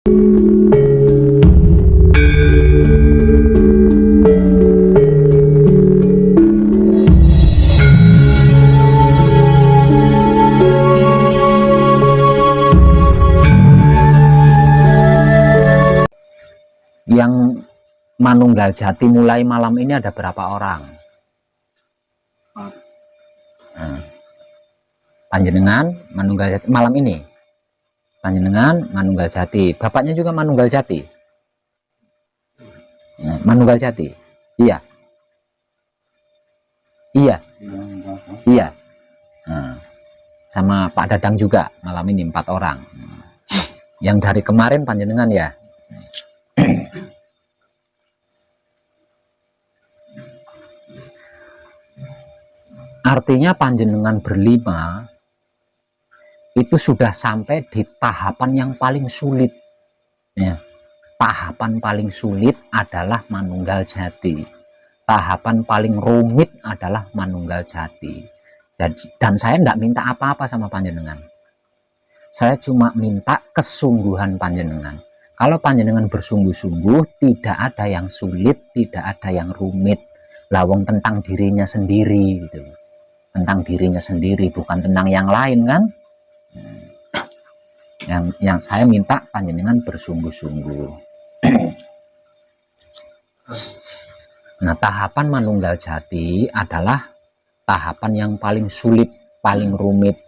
Yang manunggal jati mulai malam ini ada berapa orang? Panjenengan manunggal jati malam ini. Panjenengan manunggal jati. Bapaknya juga manunggal jati. Manunggal jati. Iya. Iya. Iya. Sama Pak Dadang juga malam ini 4 orang. Yang dari kemarin panjenengan ya. Artinya panjenengan berlima itu sudah sampai di tahapan yang paling sulit ya. Tahapan paling sulit adalah manunggal jati, tahapan paling rumit adalah manunggal jati. Dan saya tidak minta apa-apa sama panjenengan, saya cuma minta kesungguhan panjenengan. Kalau panjenengan bersungguh-sungguh, tidak ada yang sulit, tidak ada yang rumit. Lawang tentang dirinya sendiri gitu, tentang dirinya sendiri, bukan tentang yang lain kan. Yang saya minta panjenengan bersungguh-sungguh. Nah, tahapan manunggal jati adalah tahapan yang paling sulit, paling rumit,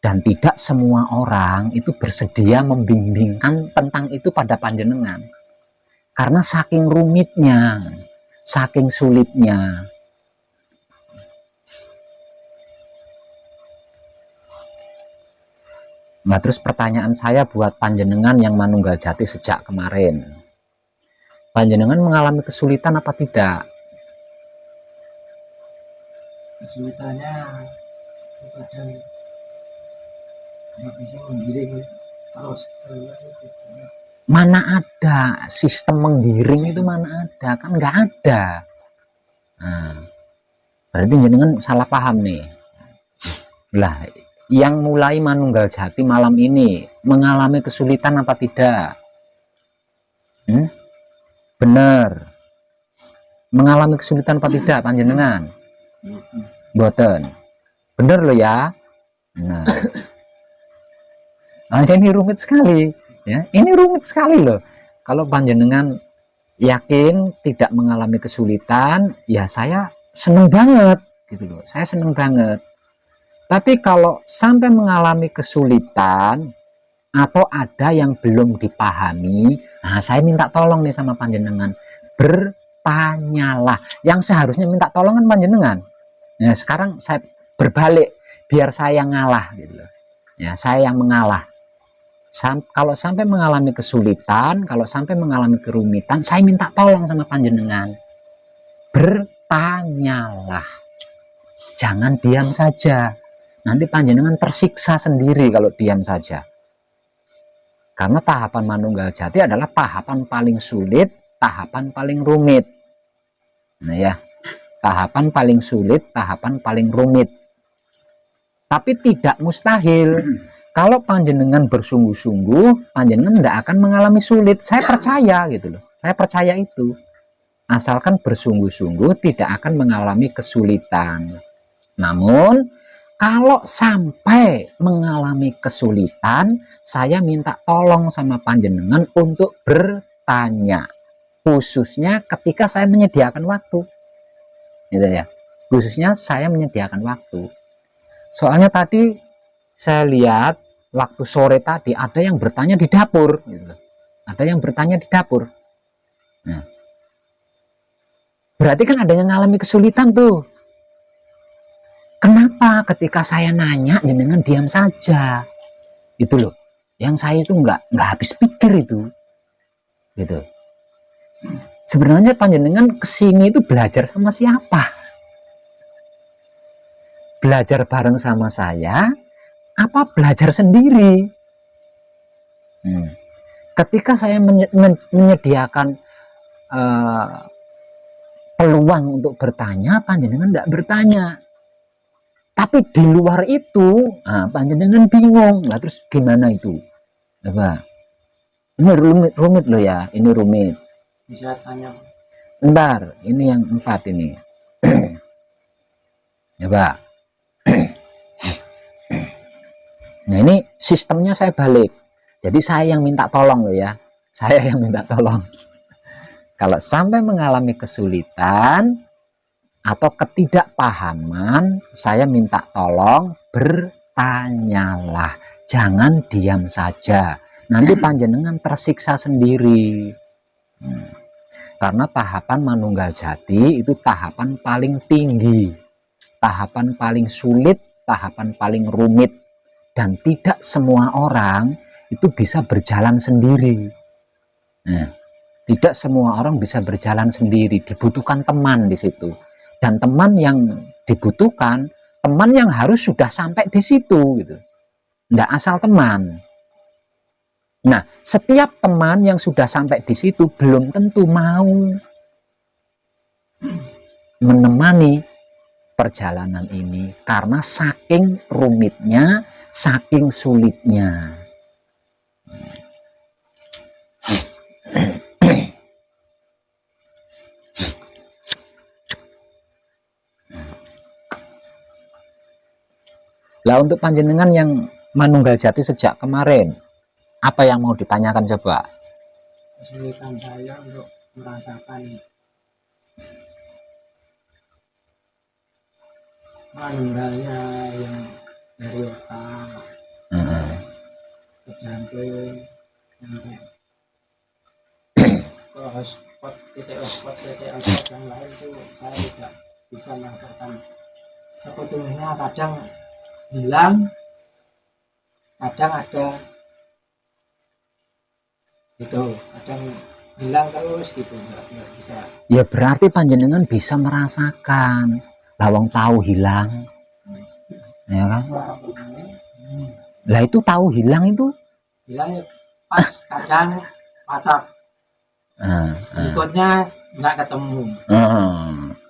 dan tidak semua orang itu bersedia membimbingkan tentang itu pada panjenengan, karena saking rumitnya, saking sulitnya. Nah, terus pertanyaan saya buat panjenengan yang manunggal jati sejak kemarin, panjenengan mengalami kesulitan apa tidak? Kesulitannya kadang nggak bisa menggiring terus. Mana ada sistem menggiring itu, mana ada, kan nggak ada. Nah, berarti jenengan salah paham nih lah. Yang mulai manunggal jati malam ini mengalami kesulitan apa tidak? Bener, mengalami kesulitan apa tidak panjenengan? Boten, bener loh ya. Nah, ini rumit sekali ya, ini rumit sekali loh. Kalau panjenengan yakin tidak mengalami kesulitan, ya saya seneng banget gitu loh, saya seneng banget. Tapi kalau sampai mengalami kesulitan atau ada yang belum dipahami, nah saya minta tolong nih sama panjenengan, bertanyalah. Yang seharusnya minta tolong kan panjenengan. Nah, sekarang saya berbalik, biar saya ngalah gitu loh. Ya, saya yang mengalah. Kalau sampai mengalami kesulitan, kalau sampai mengalami kerumitan, saya minta tolong sama panjenengan. Bertanyalah. Jangan diam saja. Nanti panjenengan tersiksa sendiri kalau diam saja. Karena tahapan manunggal jati adalah tahapan paling sulit, tahapan paling rumit. Nah ya, tahapan paling sulit, tahapan paling rumit. Tapi tidak mustahil. Kalau panjenengan bersungguh-sungguh, panjenengan tidak akan mengalami sulit. Saya percaya gitu loh. Saya percaya itu. Asalkan bersungguh-sungguh tidak akan mengalami kesulitan. Namun kalau sampai mengalami kesulitan, saya minta tolong sama panjenengan untuk bertanya, khususnya ketika saya menyediakan waktu, gitu ya. Khususnya saya menyediakan waktu. Soalnya tadi saya lihat waktu sore tadi ada yang bertanya di dapur, gitu. Ada yang bertanya di dapur. Nah, berarti kan ada yang mengalami kesulitan tuh. Kenapa ketika saya nanya jenengan diam saja? Itu loh. Yang saya itu nggak habis pikir itu. Gitu. Sebenarnya panjenengan kesini itu belajar sama siapa? Belajar bareng sama saya apa belajar sendiri? Ketika saya menyediakan peluang untuk bertanya, panjenengan tidak bertanya. Tapi di luar itu, panjenengan bingung lah, terus gimana itu? Apa? Ini rumit, rumit loh ya, ini rumit. Bisa tanya. Bentar, ini yang 4 ini. Coba. Nah ini sistemnya saya balik. Jadi saya yang minta tolong loh ya. Saya yang minta tolong. Kalau sampai mengalami kesulitan atau ketidakpahaman, saya minta tolong bertanyalah. Jangan diam saja. Nanti panjenengan tersiksa sendiri. Karena tahapan manunggal jati itu tahapan paling tinggi, tahapan paling sulit, tahapan paling rumit, dan tidak semua orang itu bisa berjalan sendiri. Nah, tidak semua orang bisa berjalan sendiri, dibutuhkan teman di situ, dan teman yang dibutuhkan teman yang harus sudah sampai di situ gitu, tidak asal teman. Nah, setiap teman yang sudah sampai di situ belum tentu mau menemani perjalanan ini karena saking rumitnya, saking sulitnya. Lah untuk panjenengan yang manunggal jati sejak kemarin, apa yang mau ditanyakan coba? Kesulitan saya untuk merasakan manunggalnya yang dari otak ke jantung sampai ke hotspot, titik yang lain itu saya tidak bisa merasakan sebetulnya. Kadang hilang, kadang ada gitu, kadang hilang terus gitu, nggak bisa. Ya berarti panjenengan bisa merasakan, lawang tahu hilang, ya kan? Lah itu tahu hilang itu Hilang pas kadang patah, berikutnya nggak ketemu.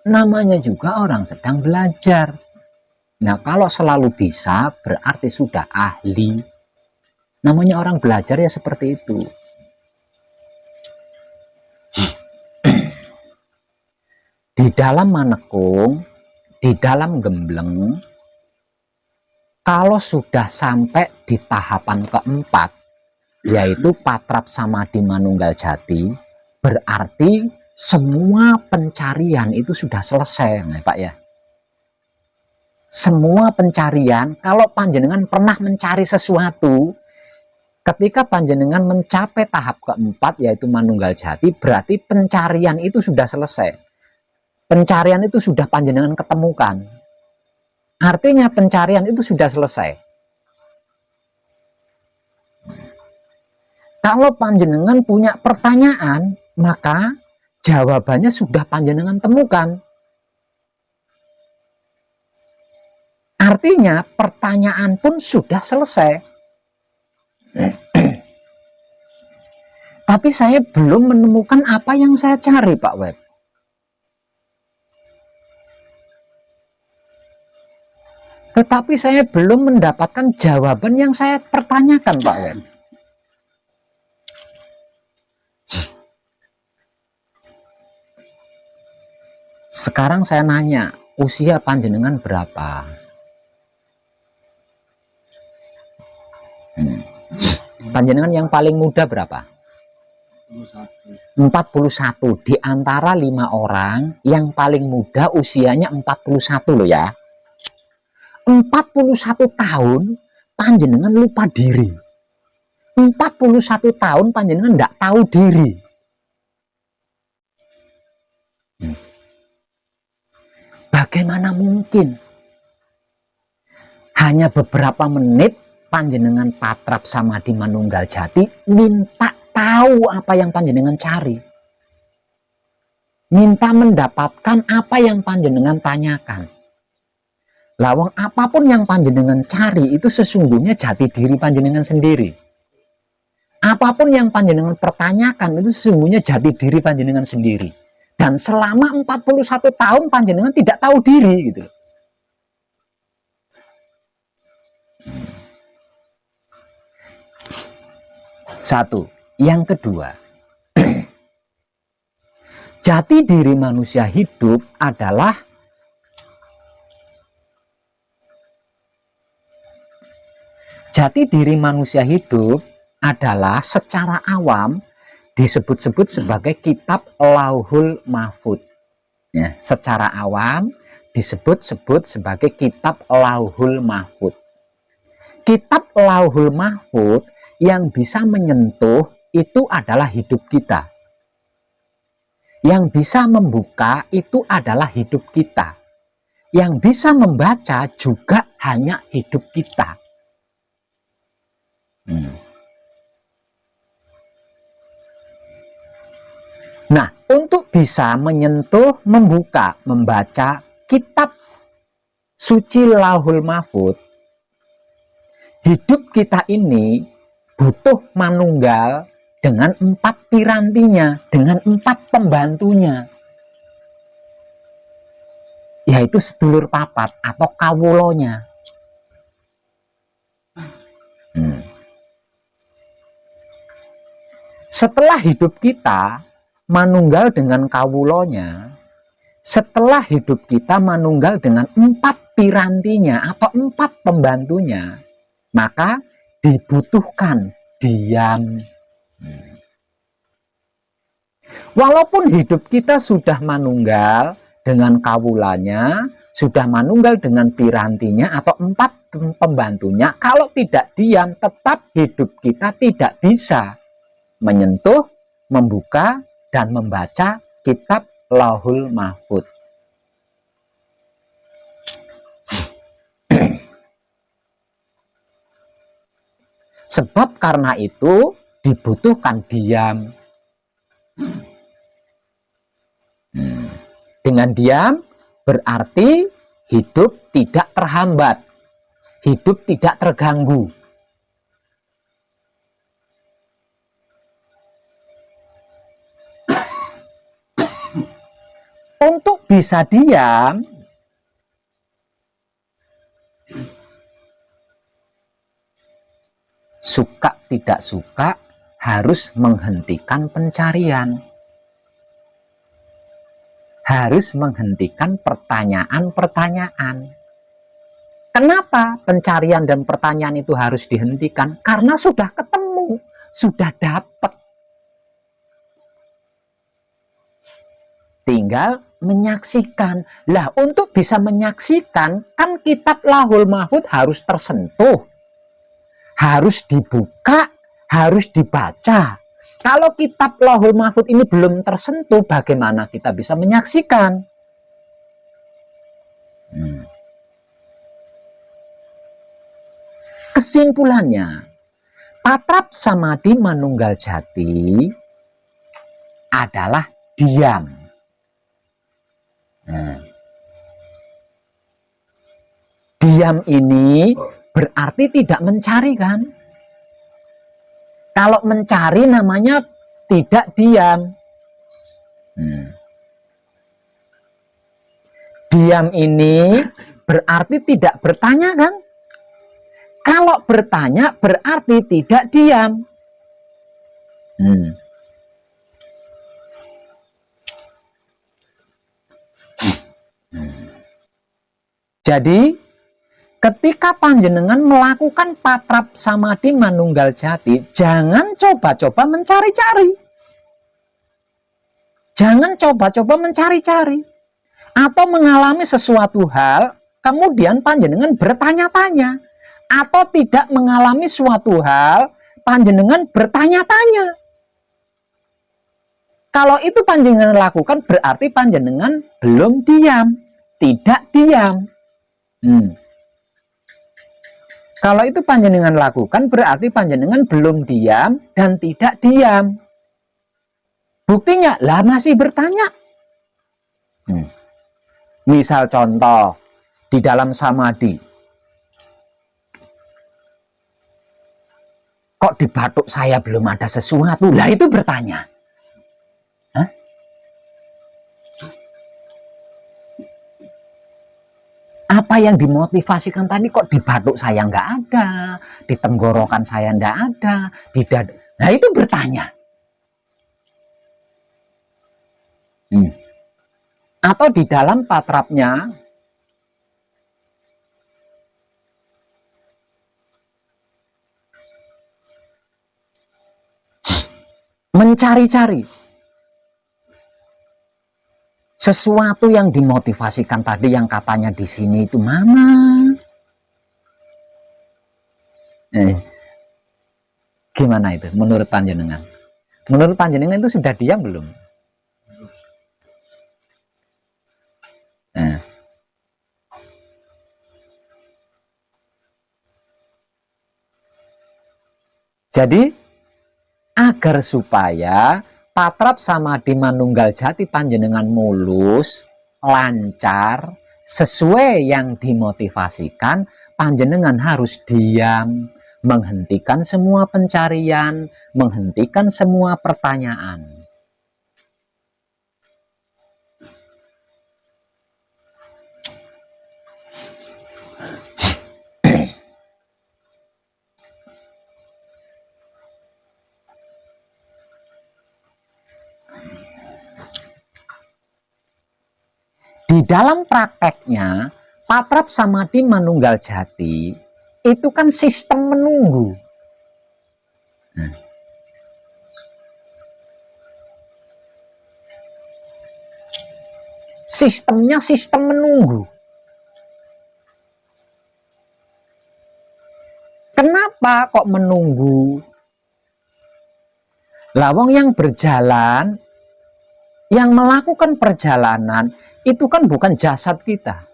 Namanya juga orang sedang belajar. Nah kalau selalu bisa berarti sudah ahli. Namanya orang belajar ya seperti itu. Di dalam manekung, di dalam gembleng, kalau sudah sampai di tahapan keempat, yaitu patrap samadhi manunggal jati, berarti semua pencarian itu sudah selesai, nah, Pak ya. Semua pencarian, kalau panjenengan pernah mencari sesuatu, ketika panjenengan mencapai tahap keempat, yaitu manunggal jati, berarti pencarian itu sudah selesai. Pencarian itu sudah panjenengan ketemukan. Artinya pencarian itu sudah selesai. Kalau panjenengan punya pertanyaan, maka jawabannya sudah panjenengan temukan. Artinya pertanyaan pun sudah selesai. Tapi saya belum menemukan apa yang saya cari, Pak Web. Tetapi saya belum mendapatkan jawaban yang saya pertanyakan, Pak Web. Sekarang saya nanya, usia panjenengan berapa? Panjenengan yang paling muda berapa? 41. Di antara 5 orang, yang paling muda usianya 41 loh ya. 41 tahun panjenengan lupa diri. 41 tahun panjenengan tidak tahu diri. Bagaimana mungkin hanya beberapa menit panjenengan patrap samadhi manunggal jati minta tahu apa yang panjenengan cari, minta mendapatkan apa yang panjenengan tanyakan. Lawang apapun yang panjenengan cari itu sesungguhnya jati diri panjenengan sendiri. Apapun yang panjenengan pertanyakan itu sesungguhnya jati diri panjenengan sendiri. Dan selama 41 tahun panjenengan tidak tahu diri gitu. Satu, Yang kedua, jati diri manusia hidup adalah secara awam disebut-sebut sebagai kitab Lauhul Mahfud. Ya, secara awam disebut-sebut sebagai kitab Lauhul Mahfud. Kitab Lauhul Mahfud yang bisa menyentuh itu adalah hidup kita. Yang bisa membuka itu adalah hidup kita. Yang bisa membaca juga hanya hidup kita. Nah, untuk bisa menyentuh, membuka, membaca kitab suci Lauhul Mahfud, hidup kita ini butuh manunggal dengan 4 pirantinya, dengan 4 pembantunya, yaitu sedulur papat atau kawulonya. Setelah hidup kita manunggal dengan kawulonya, setelah hidup kita manunggal dengan 4 pirantinya atau 4 pembantunya, maka dibutuhkan diam. Walaupun hidup kita sudah manunggal dengan kawulanya, sudah manunggal dengan pirantinya atau 4 pembantunya, kalau tidak diam, tetap hidup kita tidak bisa menyentuh, membuka, dan membaca kitab Lauhul Mahfud. Sebab karena itu dibutuhkan diam. Dengan diam berarti hidup tidak terhambat, hidup tidak terganggu. Untuk bisa diam, suka tidak suka harus menghentikan pencarian. Harus menghentikan pertanyaan-pertanyaan. Kenapa pencarian dan pertanyaan itu harus dihentikan? Karena sudah ketemu, sudah dapat. Tinggal menyaksikan. Lah, untuk bisa menyaksikan, kan kitab Lauhul Mahfud harus tersentuh, harus dibuka, harus dibaca. Kalau kitab Lauhul Mahfud ini belum tersentuh, bagaimana kita bisa menyaksikan? Kesimpulannya, patrap samadhi manunggal jati adalah diam. Diam ini berarti tidak mencari, kan? Kalau mencari namanya tidak diam. Diam ini berarti tidak bertanya, kan? Kalau bertanya berarti tidak diam. Jadi, ketika panjenengan melakukan patrap samadhi manunggal jati, jangan coba-coba mencari-cari. Jangan coba-coba mencari-cari. Atau mengalami sesuatu hal, kemudian panjenengan bertanya-tanya. Atau tidak mengalami suatu hal, panjenengan bertanya-tanya. Kalau itu panjenengan lakukan, berarti panjenengan belum diam. Tidak diam. Kalau itu panjenengan lakukan, berarti panjenengan belum diam dan tidak diam. Buktinya, lah masih bertanya. Misal contoh, di dalam samadhi, kok di batuk saya belum ada sesuatu, lah itu bertanya. Apa yang dimotivasikan tadi, kok di batuk saya nggak ada, di tenggorokan saya nggak ada, Nah itu bertanya. Atau di dalam patrapnya mencari-cari sesuatu yang dimotivasikan tadi, yang katanya di sini itu mana? Gimana itu menurut panjenengan? Menurut panjenengan itu sudah diam belum? Jadi agar supaya patrap samadhi manunggal jati panjenengan mulus, lancar, sesuai yang dimotivasikan, panjenengan harus diam, menghentikan semua pencarian, menghentikan semua pertanyaan. Di dalam prakteknya, patrap samadhi manunggal jati itu kan sistem menunggu. Sistemnya sistem menunggu. Kenapa kok menunggu? Lawang yang berjalan, yang melakukan perjalanan, itu kan bukan jasad kita,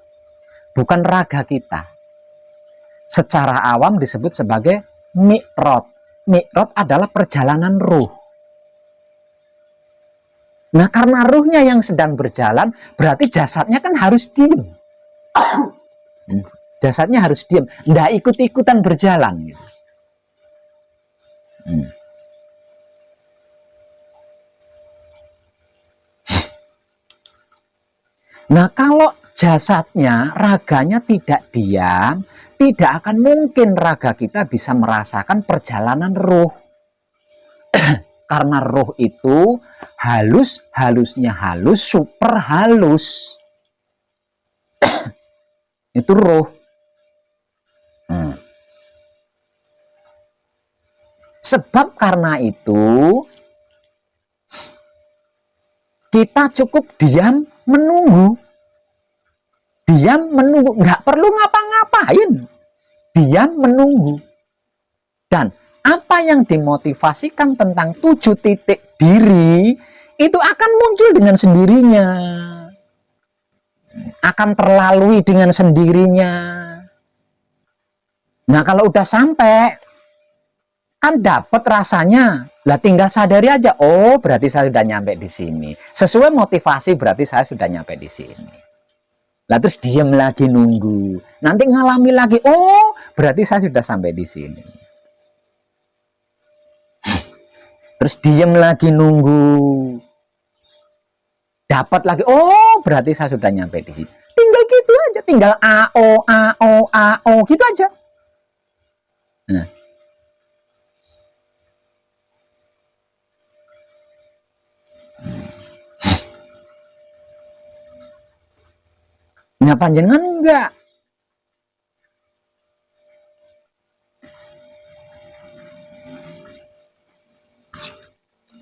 bukan raga kita. Secara awam disebut sebagai mi'raj. Mi'raj adalah perjalanan ruh. Nah, karena ruhnya yang sedang berjalan, berarti jasadnya kan harus diem. Jasadnya harus diem, nggak ikut-ikutan berjalan. Gitu. Nah, kalau jasadnya, raganya tidak diam, tidak akan mungkin raga kita bisa merasakan perjalanan ruh. Karena ruh itu halus, halusnya halus, super halus. Itu ruh. Sebab karena itu, kita cukup diam menunggu. Diam menunggu, nggak perlu ngapa-ngapain. Diam menunggu. Dan apa yang dimotivasikan tentang 7 titik diri, itu akan muncul dengan sendirinya. Akan terlalui dengan sendirinya. Nah, kalau udah sampai, kan dapat rasanya. Lah tinggal sadari aja, oh berarti saya sudah nyampe di sini. Sesuai motivasi berarti saya sudah nyampe di sini. Lah terus diam lagi nunggu. Nanti ngalami lagi, oh berarti saya sudah sampai di sini. Terus diam lagi nunggu. Dapat lagi, oh berarti saya sudah nyampe di sini. Tinggal gitu aja, tinggal AO gitu aja. Nah. Nah, panjenengan enggak.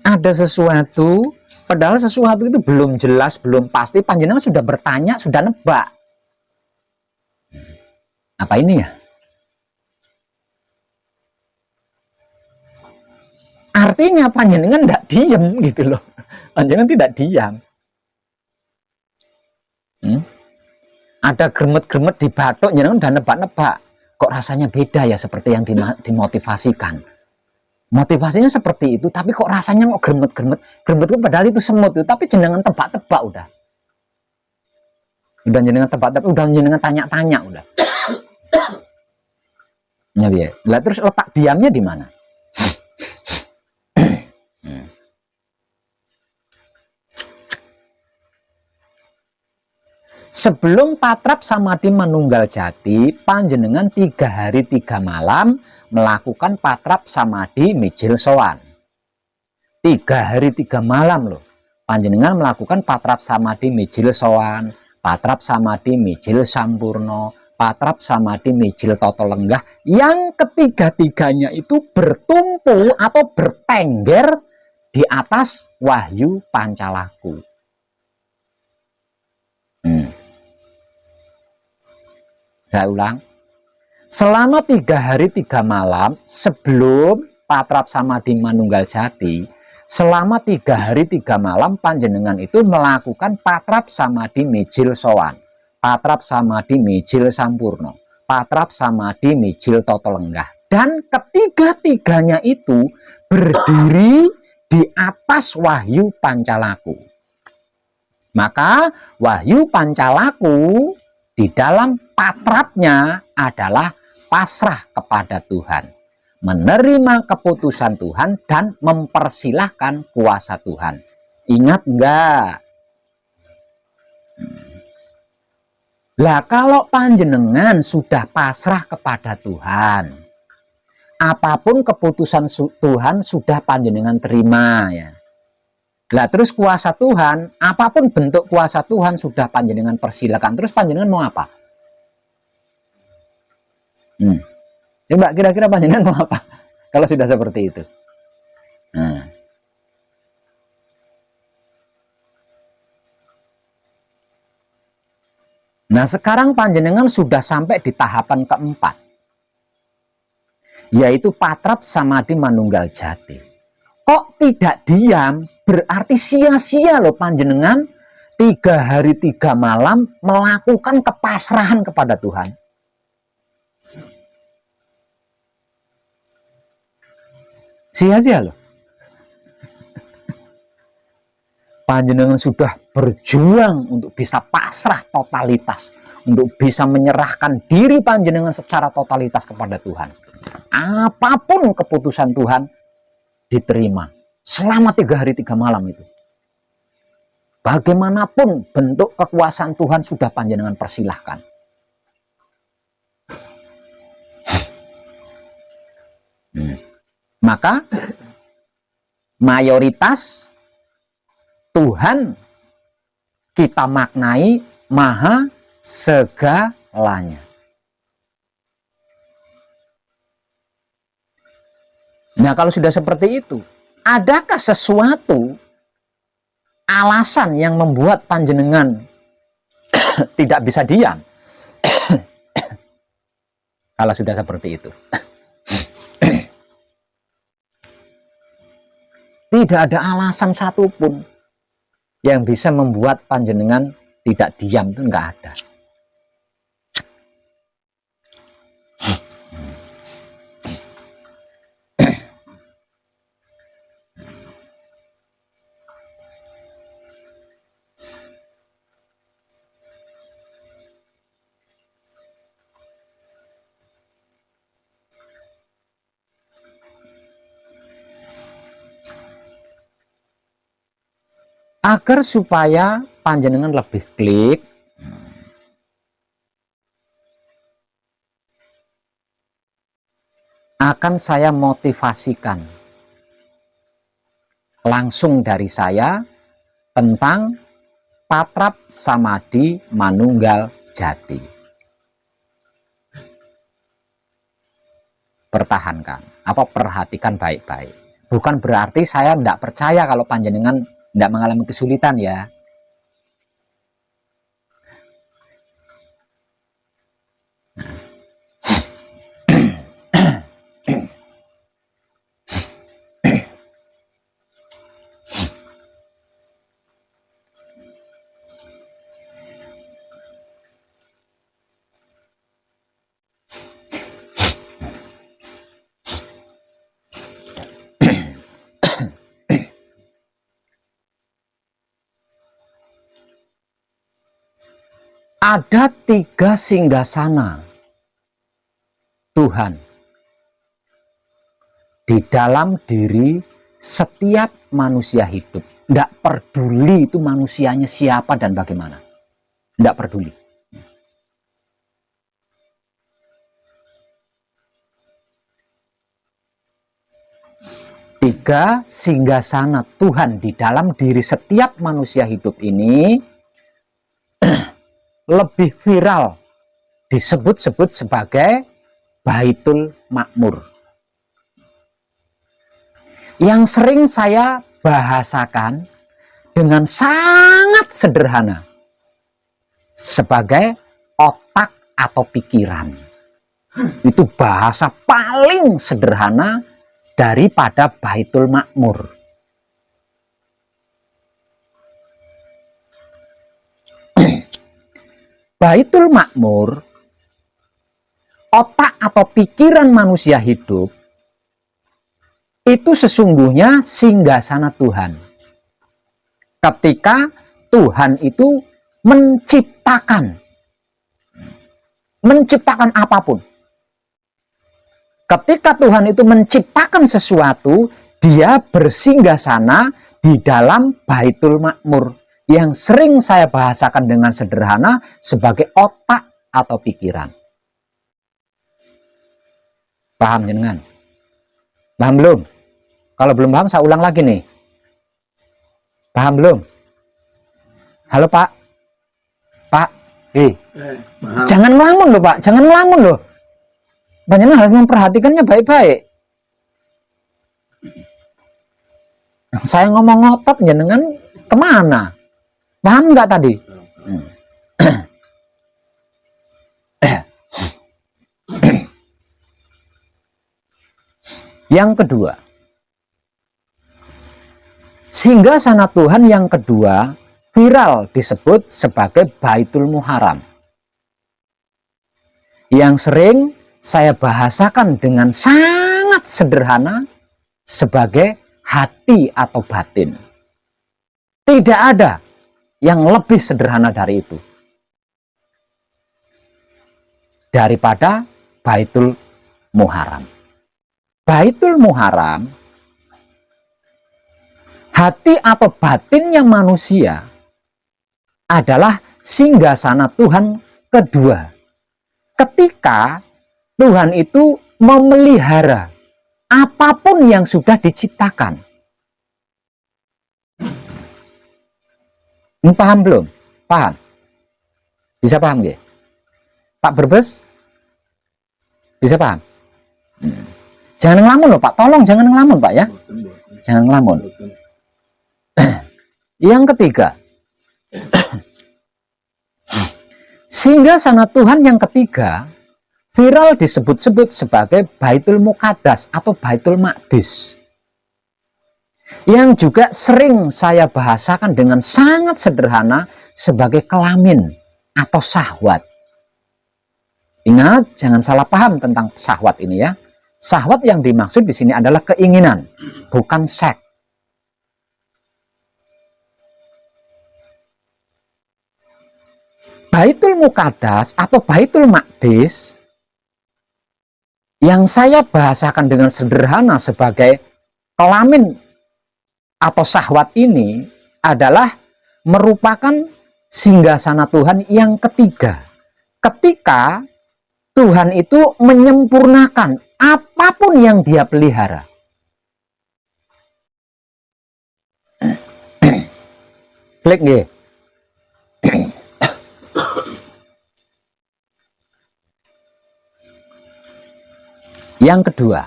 Ada sesuatu, padahal sesuatu itu belum jelas, belum pasti, panjenengan sudah bertanya, sudah nebak. Apa ini ya? Artinya panjenengan enggak diam gitu loh. Panjenengan tidak diam. Ada gremet-gremet di batuk, jenengan udah nebak-nebak. Kok rasanya beda ya seperti yang dimotivasikan. Motivasinya seperti itu, tapi kok rasanya kok gremet-gremet. Gremet itu padahal itu semut itu, tapi jenengan tebak-tebak udah. Udah jenengan tebak-tebak, udah jenengan tanya-tanya udah. Ya biar. Lah terus letak diamnya di mana? Sebelum patrap samadhi manunggal jati, panjenengan 3 hari 3 malam melakukan patrap samadhi mijil sowan. 3 hari 3 malam loh. Panjenengan melakukan patrap samadhi mijil sowan, patrap samadhi mijil sampurno, patrap samadhi mijil toto lenggah, yang ketiga-tiganya itu bertumpu atau bertengger di atas wahyu pancalaku. Saya ulang, selama 3 hari 3 malam sebelum patrap samadhi manunggal jati, selama 3 hari 3 malam panjenengan itu melakukan patrap samadhi mijil sowan, patrap samadhi mijil sampurno, patrap samadhi mijil toto lenggah, dan ketiga-tiganya itu berdiri di atas wahyu pancalaku. Maka wahyu pancalaku di dalam patrapnya adalah pasrah kepada Tuhan, menerima keputusan Tuhan, dan mempersilahkan kuasa Tuhan. Ingat enggak? Lah kalau panjenengan sudah pasrah kepada Tuhan, apapun keputusan Tuhan sudah panjenengan terima ya. Lah terus kuasa Tuhan, apapun bentuk kuasa Tuhan sudah panjenengan persilakan. Terus panjenengan mau apa? Coba kira-kira panjenengan mau apa kalau sudah seperti itu? Nah sekarang panjenengan sudah sampai di tahapan keempat, yaitu patrap samadhi manunggal jati. Kok tidak diam? Berarti sia-sia loh panjenengan 3 hari 3 malam melakukan kepasrahan kepada Tuhan. Sia-sia loh. Panjenengan sudah berjuang untuk bisa pasrah totalitas, untuk bisa menyerahkan diri panjenengan secara totalitas kepada Tuhan. Apapun keputusan Tuhan diterima selama 3 hari 3 malam itu. Bagaimanapun bentuk kekuasaan Tuhan sudah panjenengan persilahkan. Maka mayoritas Tuhan kita maknai maha segalanya. Nah kalau sudah seperti itu, adakah sesuatu alasan yang membuat panjenengan tidak bisa diam? Kalau sudah seperti itu. Tidak ada alasan satupun yang bisa membuat panjenengan tidak diam, itu enggak ada. Agar supaya panjenengan lebih klik, akan saya motivasikan langsung dari saya tentang patrap samadhi manunggal jati. Pertahankan, perhatikan baik-baik. Bukan berarti saya tidak percaya kalau panjenengan tidak mengalami kesulitan ya. Ada 3 singgasana Tuhan di dalam diri setiap manusia hidup. Tidak peduli itu manusianya siapa dan bagaimana. Tidak peduli. Tiga, singgasana Tuhan di dalam diri setiap manusia hidup ini lebih viral, disebut-sebut sebagai Baitul Makmur. Yang sering saya bahasakan dengan sangat sederhana sebagai otak atau pikiran. Itu bahasa paling sederhana daripada Baitul Makmur. Baitul Makmur, otak atau pikiran manusia hidup, itu sesungguhnya singgasana Tuhan. Ketika Tuhan itu menciptakan apapun. Ketika Tuhan itu menciptakan sesuatu, dia bersinggasana di dalam Baitul Makmur, yang sering saya bahasakan dengan sederhana sebagai otak atau pikiran. Paham jenengan? Paham belum? Kalau belum paham, saya ulang lagi nih. Paham belum? Halo Pak? Pak? Paham. Jangan ngelamun loh Pak, jangan ngelamun loh. Banyak harus memperhatikannya baik-baik. Saya ngomong ngotot jenengan kemana? Paham nggak tadi? Yang kedua, singgasana Tuhan yang kedua viral disebut sebagai Baitul Muharram, yang sering saya bahasakan dengan sangat sederhana sebagai hati atau batin. Tidak ada yang lebih sederhana dari itu, daripada Baitul Muharram. Baitul Muharram, hati atau batinnya manusia, adalah singgasana Tuhan kedua. Ketika Tuhan itu memelihara apapun yang sudah diciptakan. Ini paham belum? Paham? Bisa paham nggih? Pak Brebes? Bisa paham? Jangan ngelamun loh Pak, tolong jangan ngelamun Pak ya. Jangan ngelamun. Yang ketiga, singgasana Tuhan yang ketiga viral disebut-sebut sebagai Baitul Muqaddas atau Baitul Maqdis, yang juga sering saya bahasakan dengan sangat sederhana sebagai kelamin atau syahwat. Ingat, jangan salah paham tentang syahwat ini ya. Syahwat yang dimaksud di sini adalah keinginan, bukan seks. Baitul Muqaddas atau Baitul Maqdis yang saya bahasakan dengan sederhana sebagai kelamin atau syahwat ini adalah merupakan singgasana Tuhan yang ketiga. Ketika Tuhan itu menyempurnakan apapun yang dia pelihara. Klik nggih. Yang kedua,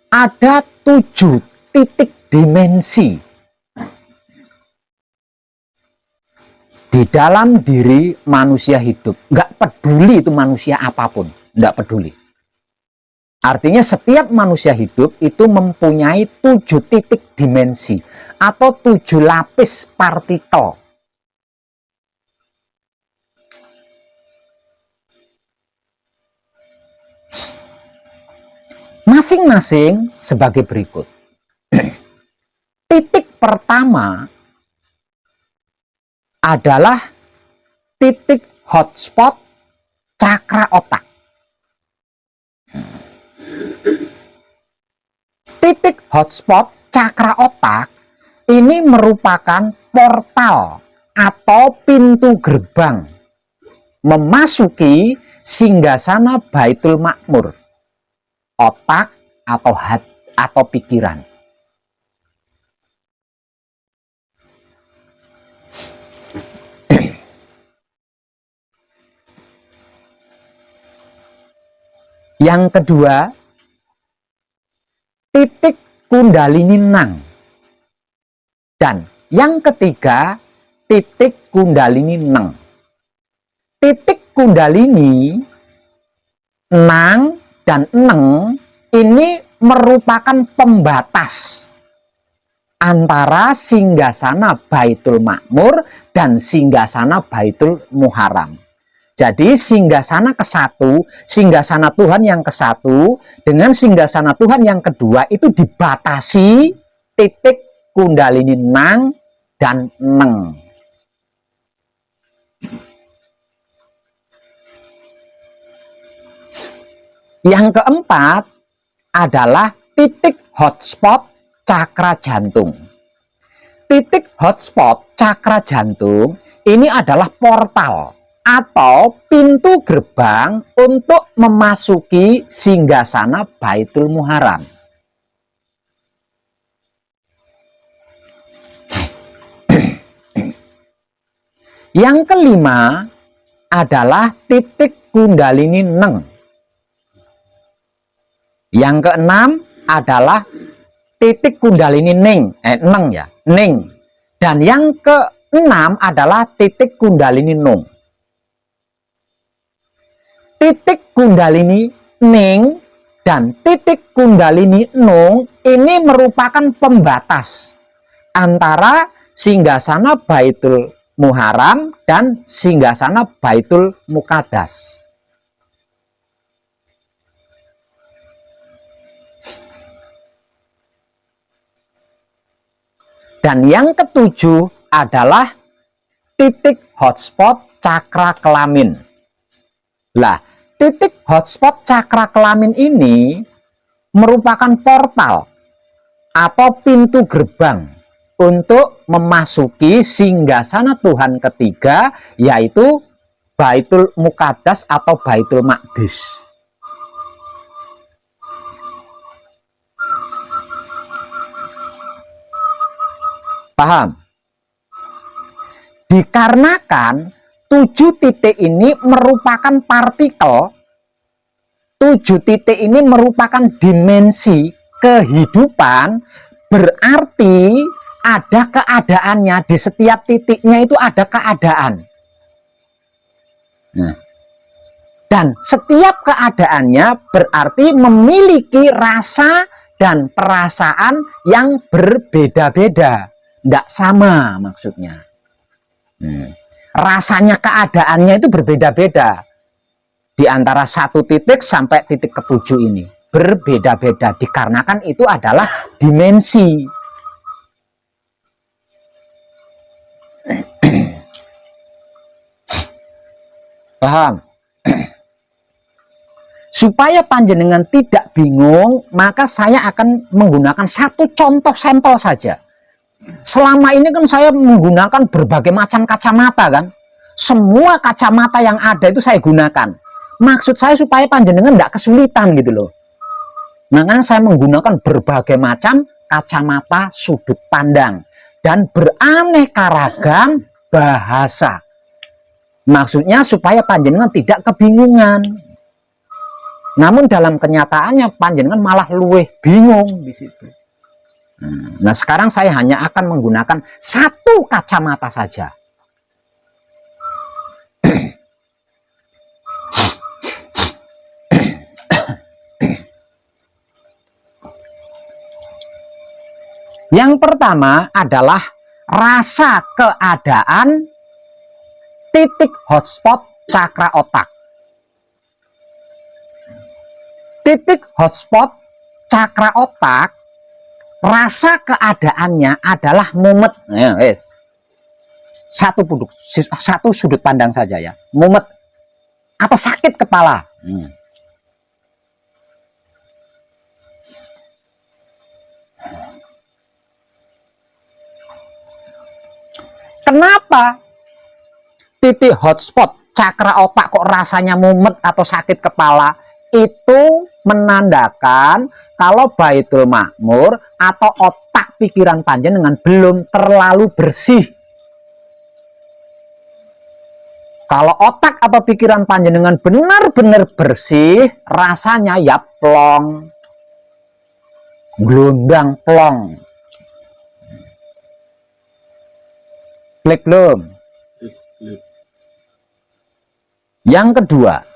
ada 7 titik dimensi di dalam diri manusia hidup. Nggak peduli itu manusia apapun, nggak peduli. Artinya setiap manusia hidup itu mempunyai 7 titik dimensi atau 7 lapis partikel. Masing-masing sebagai berikut. Titik pertama adalah titik hotspot cakra otak. Titik hotspot cakra otak ini merupakan portal atau pintu gerbang memasuki singgasana Baitul Makmur, otak atau atau pikiran. Yang kedua, titik kundalini nang. Dan yang ketiga, titik kundalini neng. Titik kundalini nang dan neng ini merupakan pembatas antara singgasana Baitul Makmur dan singgasana Baitul Muharram. Jadi singgasana ke-1, singgasana Tuhan yang ke-1 dengan singgasana Tuhan yang kedua itu dibatasi titik kundalini nang dan neng. Yang keempat adalah titik hotspot cakra jantung. Titik hotspot cakra jantung ini adalah portal atau pintu gerbang untuk memasuki singgasana Baitul Muharram. Yang kelima adalah titik kundalini neng. Yang keenam adalah titik kundalini neng ya, neng. Dan yang keenam adalah titik kundalini nung. Titik kundalini neng dan titik kundalini nung ini merupakan pembatas antara singgasana Baitul Muharram dan singgasana Baitul Muqaddas. Dan yang ketujuh adalah titik hotspot cakra kelamin. Lah, titik hotspot cakra kelamin ini merupakan portal atau pintu gerbang untuk memasuki singgasana Tuhan ketiga, yaitu Baitul Muqaddas atau Baitul Maqdis. Paham? Dikarenakan 7 titik ini merupakan partikel, 7 titik ini merupakan dimensi kehidupan, berarti ada keadaannya, di setiap titiknya itu ada keadaan. Nah, dan setiap keadaannya berarti memiliki rasa dan perasaan yang berbeda-beda, tidak sama maksudnya. Rasanya keadaannya itu berbeda-beda di antara 1 titik sampai titik ke-7 ini, berbeda-beda dikarenakan itu adalah dimensi. Paham? Supaya panjenengan tidak bingung, maka saya akan menggunakan 1 contoh sampel saja. Selama ini kan saya menggunakan berbagai macam kacamata kan. Semua kacamata yang ada itu saya gunakan. Maksud saya supaya panjenengan tidak kesulitan gitu loh. Makanya saya menggunakan berbagai macam kacamata sudut pandang dan beraneka ragam bahasa. Maksudnya supaya panjenengan tidak kebingungan. Namun dalam kenyataannya panjenengan malah luweh bingung di situ. Nah, sekarang saya hanya akan menggunakan 1 kacamata saja. Yang pertama adalah rasa keadaan titik hotspot cakra otak. Titik hotspot cakra otak, rasa keadaannya adalah mumet. Ya, wes. 1 sudut pandang saja ya, mumet atau sakit kepala. Kenapa titik hotspot cakra otak kok rasanya mumet atau sakit kepala? Itu menandakan kalau Baitul Makmur atau otak pikiran panjenengan belum terlalu bersih. Kalau otak atau pikiran panjenengan benar-benar bersih, rasanya ya plong, glundang plong. Klik belum? Yang kedua,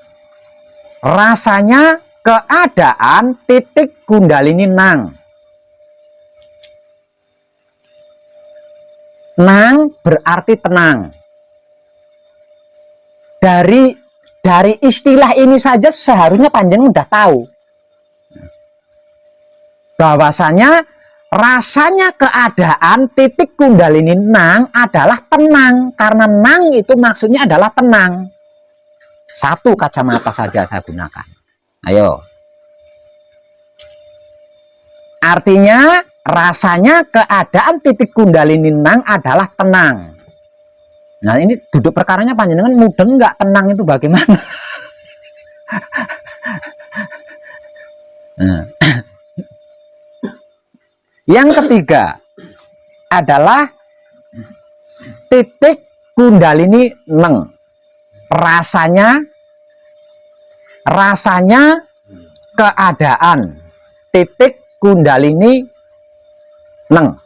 rasanya keadaan titik kundalini nang. Nang berarti tenang. Dari istilah ini saja seharusnya panjenengan udah tahu bahwasanya rasanya keadaan titik kundalini nang adalah tenang, karena nang itu maksudnya adalah tenang. Satu kacamata saja saya gunakan. Ayo. Artinya rasanya keadaan titik kundalini nang adalah tenang. Nah, ini duduk perkaranya panjenengan mudeng nggak, tenang itu bagaimana? Nah. Yang ketiga adalah titik kundalini neng. Rasanya keadaan titik kundalini neng.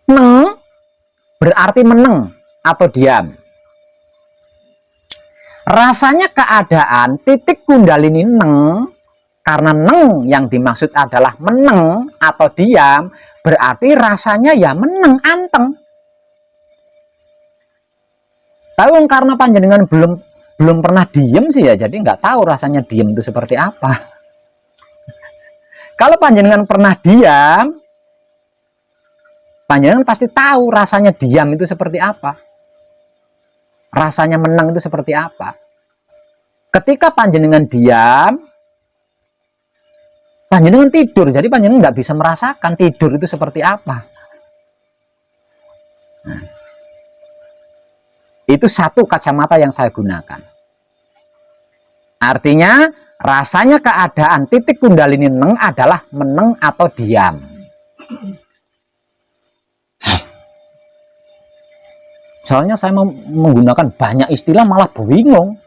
Neng berarti meneng atau diam. Rasanya keadaan titik kundalini neng, karena neng yang dimaksud adalah meneng atau diam, berarti rasanya ya meneng, anteng. Tahu karena panjenengan belum pernah diem sih ya, jadi nggak tahu rasanya diem itu seperti apa. Kalau panjenengan pernah diam, panjenengan pasti tahu rasanya diam itu seperti apa. Rasanya menang itu seperti apa. Ketika panjenengan diam, panjenengan tidur, jadi panjenengan nggak bisa merasakan tidur itu seperti apa. Nah, itu satu kacamata yang saya gunakan. Artinya rasanya keadaan titik kundalini neng adalah meneng atau diam. Soalnya saya menggunakan banyak istilah malah bingung.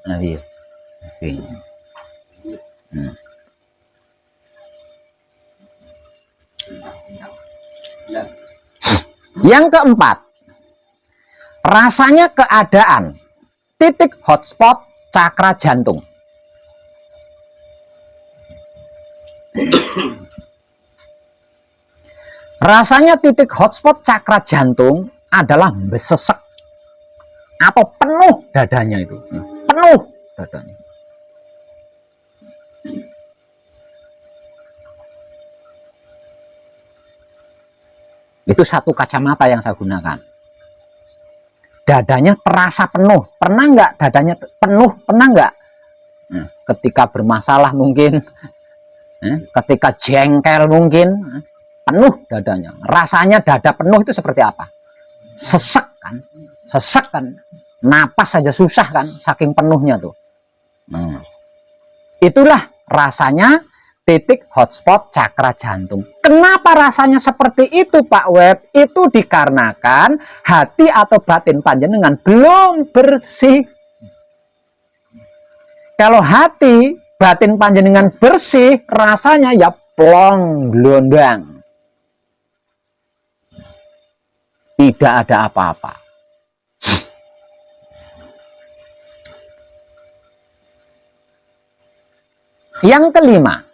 Nah, iya. Yang keempat, rasanya keadaan titik hotspot cakra jantung. Rasanya titik hotspot cakra jantung adalah besesek atau penuh dadanya itu, penuh dadanya. Itu satu kacamata yang saya gunakan. Dadanya terasa penuh. Pernah nggak dadanya penuh? Pernah nggak? Nah, ketika bermasalah mungkin, ketika jengkel mungkin, penuh dadanya. Rasanya dada penuh itu seperti apa? Sesek kan? Sesek kan? Napas saja susah kan? Saking penuhnya tuh. Itulah rasanya titik hotspot cakra jantung. Kenapa rasanya seperti itu, Pak Web? Itu dikarenakan hati atau batin panjenengan belum bersih. Kalau hati batin panjenengan bersih, rasanya ya plong glondang. Tidak ada apa-apa. Yang kelima,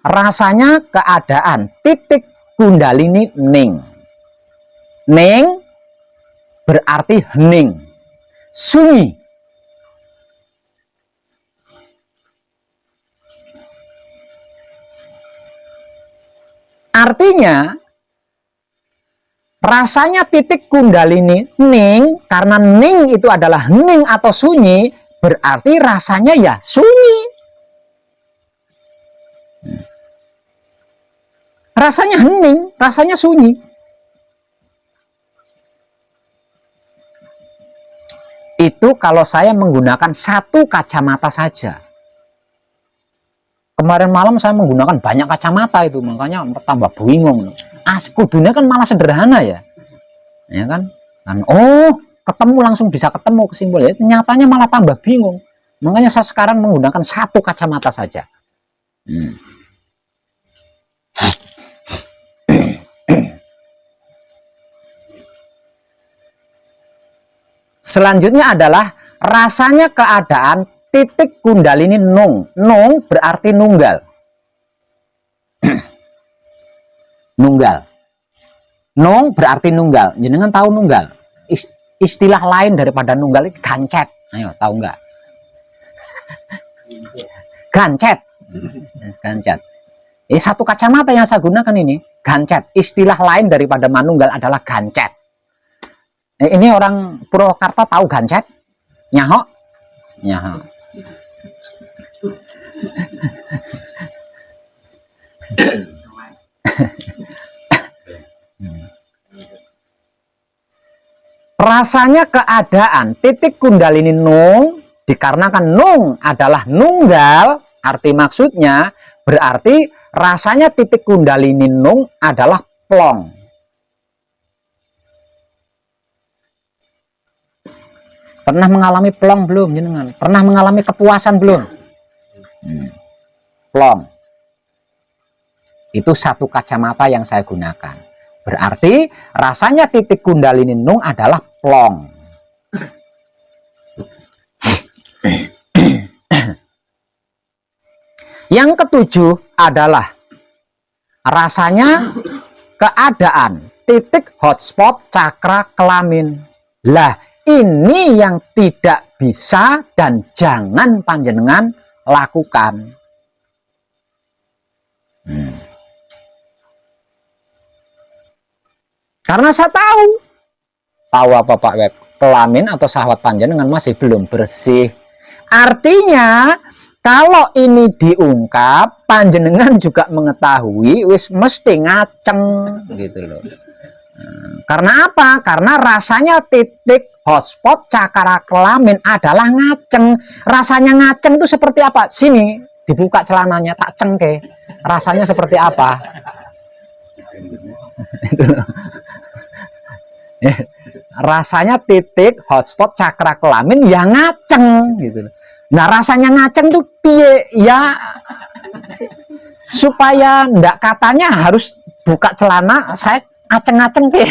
rasanya keadaan titik kundalini ning. Ning berarti hening, sunyi. Artinya rasanya titik kundalini ning, karena ning itu adalah hening atau sunyi, berarti rasanya ya sunyi. Rasanya hening, rasanya sunyi. itu kalau saya menggunakan satu kacamata saja. Kemarin malam saya menggunakan banyak kacamata itu, makanya tambah bingung. Kudunya kan malah sederhana ya. Ya kan? Oh, ketemu langsung bisa ketemu kesimpulan. Nyatanya malah tambah bingung. Makanya saya sekarang menggunakan satu kacamata saja. Selanjutnya adalah rasanya keadaan titik kundalini nung. Nung berarti nunggal. Nunggal. Nung berarti nunggal. Jenengan tahu nunggal? Istilah lain daripada nunggal itu gancet. Ayo, tahu nggak? Gancet. Gancet. Satu kacamata yang saya gunakan ini gancet. Istilah lain daripada manunggal adalah gancet. Ini orang Purwakarta tahu gancet? Nyaho? Nyaho. Rasanya keadaan titik kundalini nung dikarenakan nung adalah nunggal, arti maksudnya berarti rasanya titik kundalini nung adalah plong. Pernah mengalami plong belum jenengan? Pernah mengalami kepuasan belum? Plong. Itu satu kacamata yang saya gunakan. Berarti rasanya titik kundalini nung adalah plong. Yang ketujuh adalah rasanya keadaan titik hotspot cakra kelamin. Lah, ini yang tidak bisa dan jangan panjenengan lakukan. Karena saya tahu apa Pak Web, kelamin atau syahwat panjenengan masih belum bersih. Artinya kalau ini diungkap, panjenengan juga mengetahui wis mesti ngaceng gitu loh. Karena apa? Karena rasanya titik hotspot cakra kelamin adalah ngaceng. Rasanya ngaceng itu seperti apa? Sini dibuka celananya, tak cengke. Rasanya seperti apa? Rasanya titik hotspot cakra kelamin yang ngaceng gitu. Nah, rasanya ngaceng tuh piye ya? Supaya ndak katanya harus buka celana, saya ngaceng-ngaceng piye.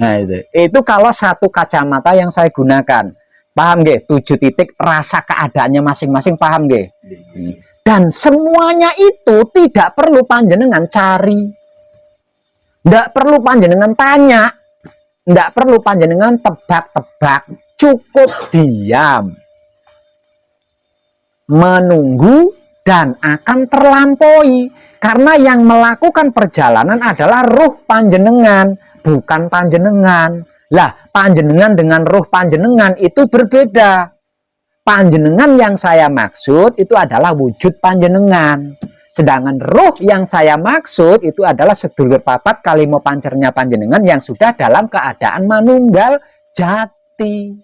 Nah, itu kalau satu kacamata yang saya gunakan. Paham nggih? 7 titik rasa keadaannya masing-masing, paham nggih? Dan semuanya itu tidak perlu panjenengan cari. Ndak perlu panjenengan tanya. Ndak perlu panjenengan tebak-tebak. Cukup diam. Menunggu dan akan terlampaui. Karena yang melakukan perjalanan adalah ruh panjenengan, bukan panjenengan. Lah, panjenengan dengan ruh panjenengan itu berbeda. Panjenengan yang saya maksud itu adalah wujud panjenengan. Sedangkan ruh yang saya maksud itu adalah sedulur papat kalimo pancernya panjenengan yang sudah dalam keadaan manunggal jati.